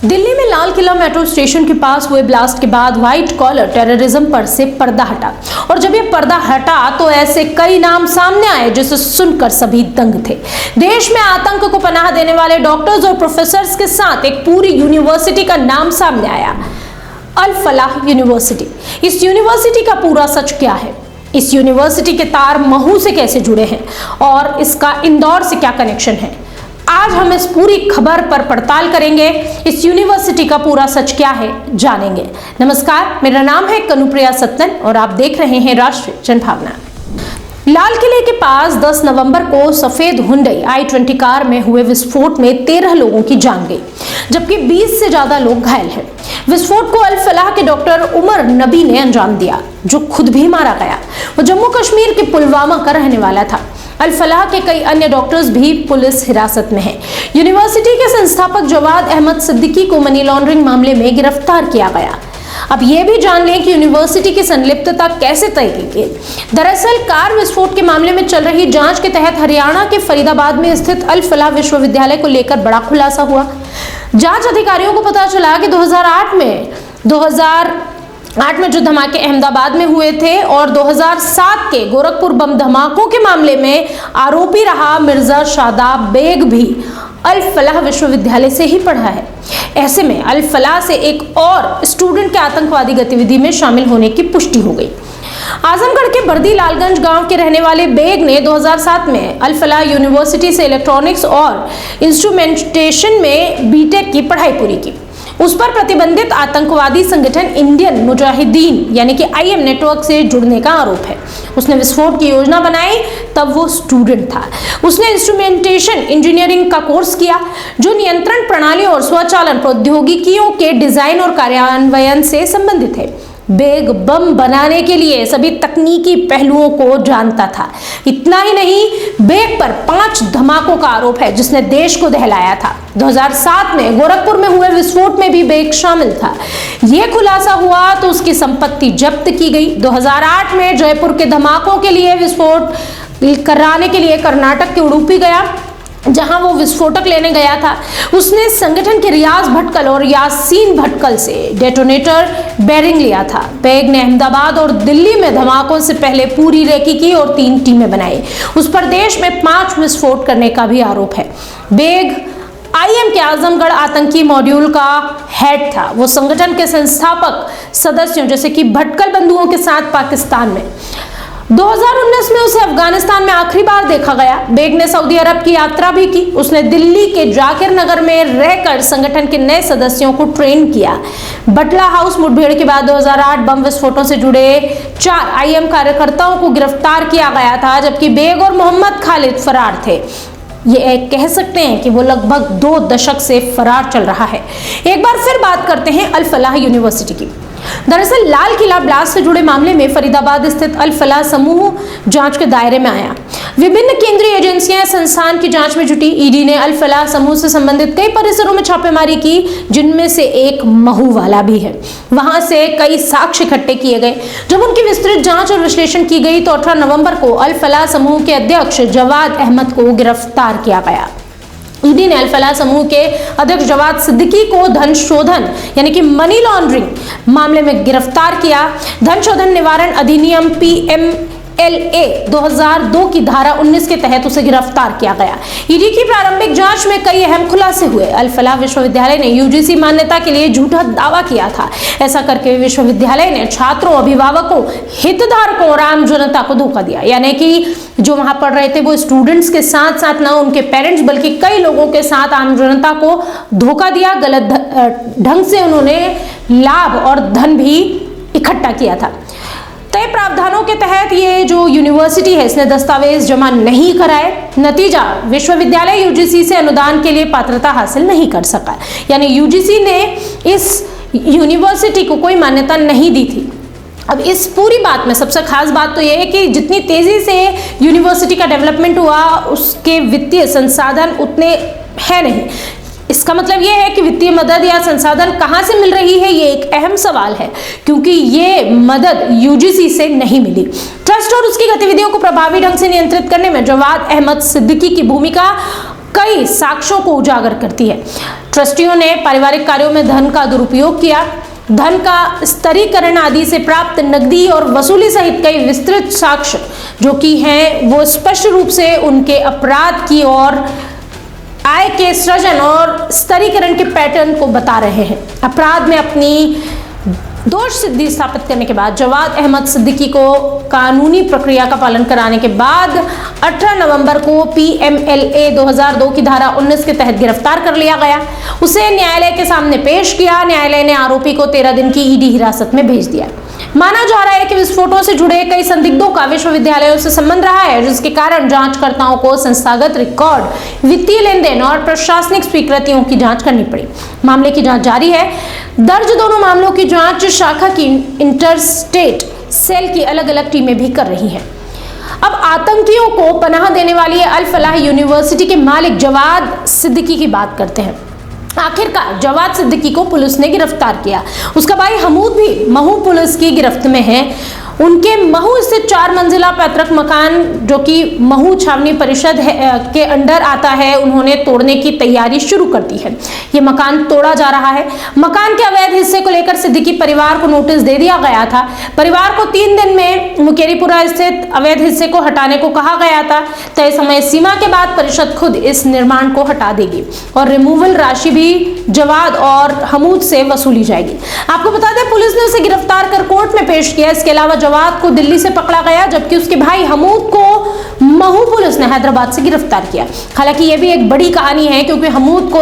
दिल्ली में Lal Qila metro station के पास हुए ब्लास्ट के बाद व्हाइट कॉलर टेररिज्म पर से पर्दा हटा और जब ये पर्दा हटा तो ऐसे कई नाम सामने आए जिसे सुनकर सभी दंग थे। देश में आतंक को पनाह देने वाले डॉक्टर्स और प्रोफेसर्स के साथ एक पूरी यूनिवर्सिटी का नाम सामने आया, अल फलाह यूनिवर्सिटी। इस यूनिवर्सिटी का पूरा सच क्या है, इस यूनिवर्सिटी के तार महू से कैसे जुड़े हैं और इसका इंदौर से क्या कनेक्शन है, आज हम इस पूरी खबर पर पड़ताल करेंगे। इस यूनिवर्सिटी का पूरा सच क्या है जानेंगे। नमस्कार, मेरा नाम है कनुप्रिया सत्तन और आप देख रहे हैं राष्ट्रीय जनभावना। लाल किले के पास 10 नवंबर को सफेद हुंडई i20 कार में हुए विस्फोट में 13 लोगों की जान गई, जबकि 20 से ज्यादा लोग घायल हैं। विस्फोट को अल फलाह के डॉक्टर उमर नबी ने अंजाम दिया, जो खुद भी मारा गया। वो जम्मू कश्मीर के पुलवामा का रहने वाला था। अल फलाह के कई अन्य डॉक्टर्स भी पुलिस हिरासत में हैं। यूनिवर्सिटी के संस्थापक जवाद अहमद सिद्दीकी को मनी लॉन्ड्रिंग मामले में गिरफ्तार किया गया। अब ये भी जान लें कि यूनिवर्सिटी की संलिप्तता कैसे तय की गई। दरअसल कार विस्फोट के मामले में चल रही जांच के तहत हरियाणा के फरीदाबाद में स्थित अल फलाह विश्वविद्यालय को लेकर बड़ा खुलासा हुआ। जांच अधिकारियों को पता चला कि 2008 में जो धमाके अहमदाबाद में हुए थे और 2007 के गोरखपुर बम धमाकों के मामले में आरोपी रहा मिर्जा शादाब बेग भी अल फलाह विश्वविद्यालय से ही पढ़ा है। ऐसे में अल फलाह से एक और स्टूडेंट के आतंकवादी गतिविधि में शामिल होने की पुष्टि हो गई। आजमगढ़ के बर्दी लालगंज गांव के रहने वाले बेग ने 2007 में अल फलाह यूनिवर्सिटी से इलेक्ट्रॉनिक्स और इंस्ट्रूमेंटेशन में बीटेक की पढ़ाई पूरी की। उस पर प्रतिबंधित आतंकवादी संगठन इंडियन मुजाहिदीन यानी कि IM नेटवर्क से जुड़ने का आरोप है। उसने विस्फोट की योजना बनाई, तब वो स्टूडेंट था। उसने इंस्ट्रूमेंटेशन इंजीनियरिंग का कोर्स किया, जो नियंत्रण प्रणाली और स्वचालन प्रौद्योगिकियों के डिजाइन और कार्यान्वयन से संबंधित है। बेग बम बनाने के लिए सभी तकनीकी पहलुओं को जानता था। इतना ही नहीं, बेग पर 5 धमाकों का आरोप है जिसने देश को दहलाया था। 2007 में गोरखपुर में हुए विस्फोट में भी बेग शामिल था। यह खुलासा हुआ तो उसकी संपत्ति जब्त की गई। 2008 में जयपुर के धमाकों के लिए विस्फोट कराने के लिए कर्नाटक के उडुपी गया, जहां वो विस्फोटक लेने गया था। उसने संगठन के रियाज भटकल और यासीन भटकल से डेटोनेटर बेरिंग लिया था। बेग ने अहमदाबाद और दिल्ली में धमाकों से पहले पूरी रेकी की और 3 टीमें बनाई। उस पर देश में 5 विस्फोट करने का भी आरोप है। बेग IM के आजमगढ़ आतंकी मॉड्यूल का हेड था। वो संगठन के संस्थापक सदस्यों जैसे कि भटकल बंधुओं के साथ पाकिस्तान में 2019 में उसे अफगानिस्तान में आखिरी बार देखा गया। बेग ने सऊदी अरब की यात्रा भी की। उसने दिल्ली के जाकिर नगर में रहकर संगठन के नए सदस्यों को ट्रेन किया। बटला हाउस मुठभेड़ के बाद 2008 बम विस्फोटों से जुड़े 4 IM कार्यकर्ताओं को गिरफ्तार किया गया था, जबकि बेग और मोहम्मद खालिद फरार थे। ये कह सकते हैं कि वो लगभग 2 दशक से फरार चल रहा है। एक बार फिर बात करते हैं अल फलाह यूनिवर्सिटी की। दरअसल लाल किला ब्लास्ट से जुड़े मामले में फरीदाबाद स्थित अल फलाह समूह जांच के दायरे में आया। विभिन्न केंद्रीय एजेंसियां संस्थान की जांच में जुटी। ईडी ने अल फलाह समूह से संबंधित कई परिसरों में छापेमारी की, जिनमें से एक महू वाला भी है। वहां से कई साक्ष्य इकट्ठे किए गए। जब उनकी विस्तृत जांच और विश्लेषण की गई तो 18 नवंबर को अल फलाह समूह के अध्यक्ष जवाद अहमद को गिरफ्तार किया गया। ईडी ने अल फलाह समूह के अध्यक्ष जवाद सिद्दीकी को धन शोधन यानी कि मनी लॉन्ड्रिंग मामले में गिरफ्तार किया। धन शोधन निवारण अधिनियम PMLA 2002 की धारा 19 के तहत उसे गिरफ्तार किया गया। ईडी की प्रारंभिक जांच में कई अहम खुलासे हुए। अल फलाह विश्वविद्यालय ने UGC मान्यता के लिए झूठा दावा किया था। ऐसा करके विश्वविद्यालय ने छात्रों, अभिभावकों, हितधारकों और आम जनता को धोखा दिया। यानी कि जो वहां पढ़ रहे थे वो स्टूडेंट्स के साथ साथ ना उनके पेरेंट्स बल्कि कई लोगों के साथ आम जनता को धोखा दिया। गलत ढंग से उन्होंने लाभ और धन भी इकट्ठा किया था। तय प्रावधानों के तहत ये जो यूनिवर्सिटी है इसने दस्तावेज जमा नहीं कराए। नतीजा, विश्वविद्यालय UGC से अनुदान के लिए पात्रता हासिल नहीं कर सका। यानी UGC ने इस यूनिवर्सिटी को कोई मान्यता नहीं दी थी। अब इस पूरी बात में सबसे खास बात तो यह है कि जितनी तेजी से यूनिवर्सिटी का डेवलपमेंट हुआ उसके वित्तीय संसाधन उतने है नहीं। इसका मतलब यह है कि वित्तीय मदद या संसाधन कहां से मिल रही है, ये एक अहम सवाल है, क्योंकि ये मदद UGC से नहीं मिली। ट्रस्ट और उसकी गतिविधियों को प्रभावी ढंग से नियंत्रित करने में जवाद अहमद सिद्दीकी की भूमिका कई साक्ष्यों को उजागर करती है। ट्रस्टियों ने पारिवारिक कार्यों में धन का दुरुपयोग किया, धन का स्तरीकरण आदि से प्राप्त नकदी और वसूली सहित कई विस्तृत साक्ष्य जो कि हैं वो स्पष्ट रूप से उनके अपराध की और आय के सृजन और स्तरीकरण के पैटर्न को बता रहे हैं। अपराध में अपनी दोष सिद्धि स्थापित करने के बाद जवाद अहमद सिद्दीकी को कानूनी प्रक्रिया का पालन कराने के बाद 18 नवंबर को PMLA 2002 की धारा 19 के तहत गिरफ्तार कर लिया गया। उसे न्यायालय के सामने पेश किया। न्यायालय ने आरोपी को 13 दिन की ईडी हिरासत में भेज दिया। माना जा रहा है कि विस्फोटों से जुड़े कई संदिग्धों का विश्वविद्यालयों से संबंध रहा है, जिसके कारण जांचकर्ताओं को संस्थागत रिकॉर्ड, वित्तीय लेनदेन और प्रशासनिक स्वीकृतियों की जांच करनी पड़ी। मामले की जांच जारी है। दर्ज दोनों मामलों की जांच शाखा की इंटरस्टेट सेल की अलग अलग टीमें भी कर रही हैं। अब आतंकियों को पनाह देने वाली अल फलाह यूनिवर्सिटी के मालिक जवाद सिद्दीकी की बात करते हैं। आखिरकार जवाद सिद्दीकी को पुलिस ने गिरफ्तार किया। उसका भाई हमूद भी महू पुलिस की गिरफ्त में है। उनके महू स्थित 4 मंजिला पैतृक मकान जो कि महू छावनी परिषद के अंडर आता है, उन्होंने तोड़ने की तैयारी शुरू कर दी है। ये मकान तोड़ा जा रहा है। मकान के अवैध हिस्से को लेकर सिद्दीकी परिवार को नोटिस दे दिया गया था। परिवार को 3 दिन में मुकेरीपुरा स्थित अवैध हिस्से को हटाने को कहा गया था। तय समय सीमा के बाद परिषद खुद इस निर्माण को हटा देगी और रिमूवल राशि भी जवाद और हमूद से वसूली जाएगी। आपको बता दें, पुलिस ने उसे गिरफ्तार कर कोर्ट में पेश किया। इसके अलावा जवाद को दिल्ली से पकड़ा गया, जबकि उसके भाई हमूद को महू पुलिस ने हैदराबाद से गिरफ्तार किया। हालांकि यह भी एक बड़ी कहानी है, क्योंकि हमूद को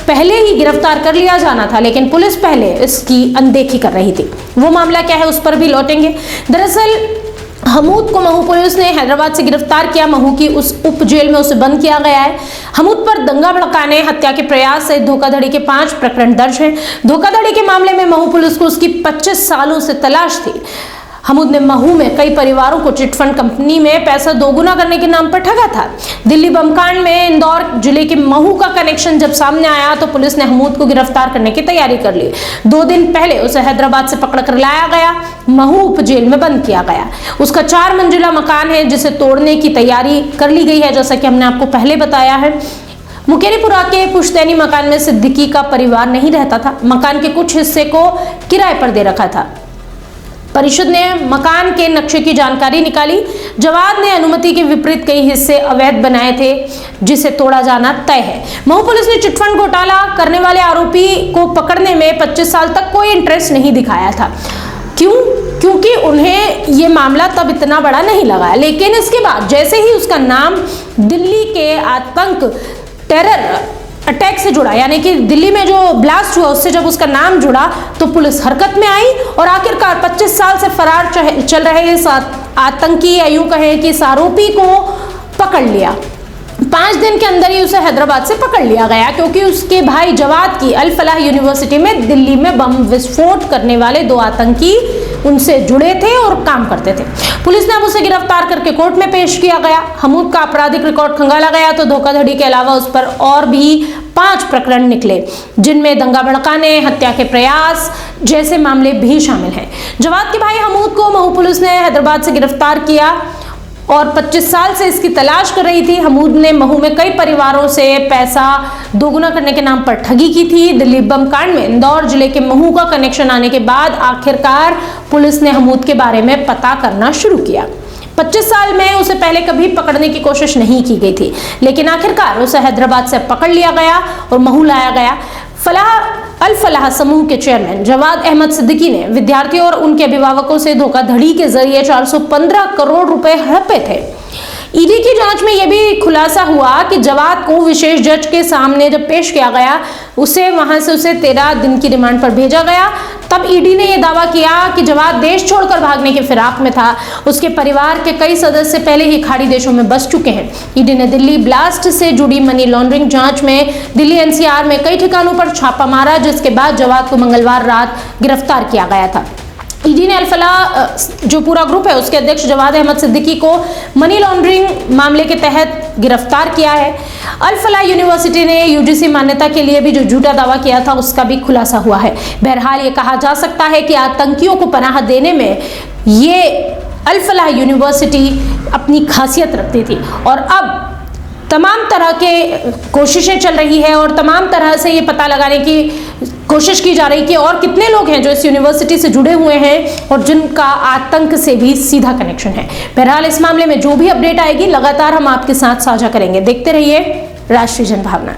पहले ही गिरफ्तार कर लिया जाना था, लेकिन पुलिस पहले इसकी अनदेखी कर रही थी। वो मामला क्या है, उस पर भी लौटेंगे। दरअसल हमूद को महू पुलिस ने हैदराबाद से गिरफ्तार किया। महू की उस उप जेल में उसे बंद किया गया है। हमूद पर दंगा भड़काने, हत्या के प्रयास सहित धोखाधड़ी के 5 प्रकरण दर्ज हैं। धोखाधड़ी के मामले में महू पुलिस को उसकी 25 सालों से तलाश थी। हमूद ने महू में कई परिवारों को चिटफंड कंपनी में पैसा दोगुना करने के नाम पर ठगा था। दिल्ली बमकांड में इंदौर जिले के महू का कनेक्शन जब सामने आया तो पुलिस ने हमूद को गिरफ्तार करने की तैयारी कर ली। 2 दिन पहले उसे हैदराबाद से पकड़ कर लाया गया, महू उप जेल में बंद किया गया। उसका 4 मंजिला मकान है, जिसे तोड़ने की तैयारी कर ली गई है, जैसा कि हमने आपको पहले बताया है। मुकेरीपुरा के पुश्तैनी मकान में सिद्दीकी का परिवार नहीं रहता था। मकान के कुछ हिस्से को किराए पर दे रखा था। परिषद ने मकान के नक्शे की जानकारी निकाली। जवाद ने अनुमति के विपरीत कई हिस्से अवैध बनाए थे, जिसे तोड़ा जाना तय है। महू पुलिस ने चिटफंड घोटाला करने वाले आरोपी को पकड़ने में 25 साल तक कोई इंटरेस्ट नहीं दिखाया था। क्यों? क्योंकि उन्हें ये मामला तब इतना बड़ा नहीं लगा, लेकिन इसके बाद जैसे ही उसका नाम दिल्ली के आतंक टेरर अटैक से जुड़ा, यानी कि दिल्ली में जो ब्लास्ट हुआ उससे जब उसका नाम जुड़ा तो पुलिस हरकत में आई और आखिरकार 25 साल से फरार चल रहे इस आतंकी या यूं कहें कि इस आरोपी को पकड़ लिया। 5 दिन के अंदर ही उसे हैदराबाद से पकड़ लिया गया, क्योंकि उसके भाई जवाद की अल फलाह यूनिवर्सिटी में दिल्ली में बम विस्फोट करने वाले 2 आतंकी उनसे जुड़े थे और काम करते थे। पुलिस ने अब उसे गिरफ्तार करके कोर्ट में पेश किया गया। हमूद का आपराधिक रिकॉर्ड खंगाला गया तो धोखाधड़ी के अलावा उस पर और भी 5 प्रकरण निकले, जिनमें दंगा भड़काने, हत्या के प्रयास जैसे मामले भी शामिल हैं। जवाद के भाई हमूद को महू पुलिस ने हैदराबाद से गिरफ्तार किया और 25 साल से इसकी तलाश कर रही थी। हमूद ने महू में कई परिवारों से पैसा दोगुना करने के नाम पर ठगी की थी। दिल्ली बम कांड में इंदौर जिले के महू का कनेक्शन आने के बाद आखिरकार पुलिस ने हमूद के बारे में पता करना शुरू किया। 25 साल में उसे पहले कभी पकड़ने की कोशिश नहीं की गई थी, लेकिन आखिरकार उसे हैदराबाद से पकड़ लिया गया और महू लाया गया। अल फलाह समूह के चेयरमैन जवाद अहमद सिद्दीकी ने विद्यार्थियों और उनके अभिभावकों से धोखाधड़ी के जरिए 415 करोड़ रुपए हड़पे थे। ईडी की जांच में यह भी खुलासा हुआ कि जवाद को विशेष जज के सामने जब पेश किया गया, वहां से उसे 13 दिन की रिमांड पर भेजा गया। तब ईडी ने यह दावा किया कि जवाद देश छोड़कर भागने के फिराक में था। उसके परिवार के कई सदस्य पहले ही खाड़ी देशों में बस चुके हैं। ईडी ने दिल्ली ब्लास्ट से जुड़ी मनी लॉन्ड्रिंग जांच में दिल्ली एनसीआर में कई ठिकानों पर छापा मारा, जिसके बाद जवाद को मंगलवार रात गिरफ्तार किया गया था। ईडी ने अल फलाह जो पूरा ग्रुप है उसके अध्यक्ष जवाद अहमद सिद्दीकी को मनी लॉन्ड्रिंग मामले के तहत गिरफ्तार किया है। अल फलाह यूनिवर्सिटी ने यूजीसी मान्यता के लिए भी जो झूठा दावा किया था उसका भी खुलासा हुआ है। बहरहाल ये कहा जा सकता है कि आतंकियों को पनाह देने में ये अल फलाह यूनिवर्सिटी अपनी खासियत रखती थी और अब तमाम तरह के कोशिशें चल रही है और तमाम तरह से ये पता लगाने की कोशिश की जा रही कि और कितने लोग हैं जो इस यूनिवर्सिटी से जुड़े हुए हैं और जिनका आतंक से भी सीधा कनेक्शन है। बहरहाल इस मामले में जो भी अपडेट आएगी लगातार हम आपके साथ साझा करेंगे। देखते रहिए राष्ट्रीय जनभावना।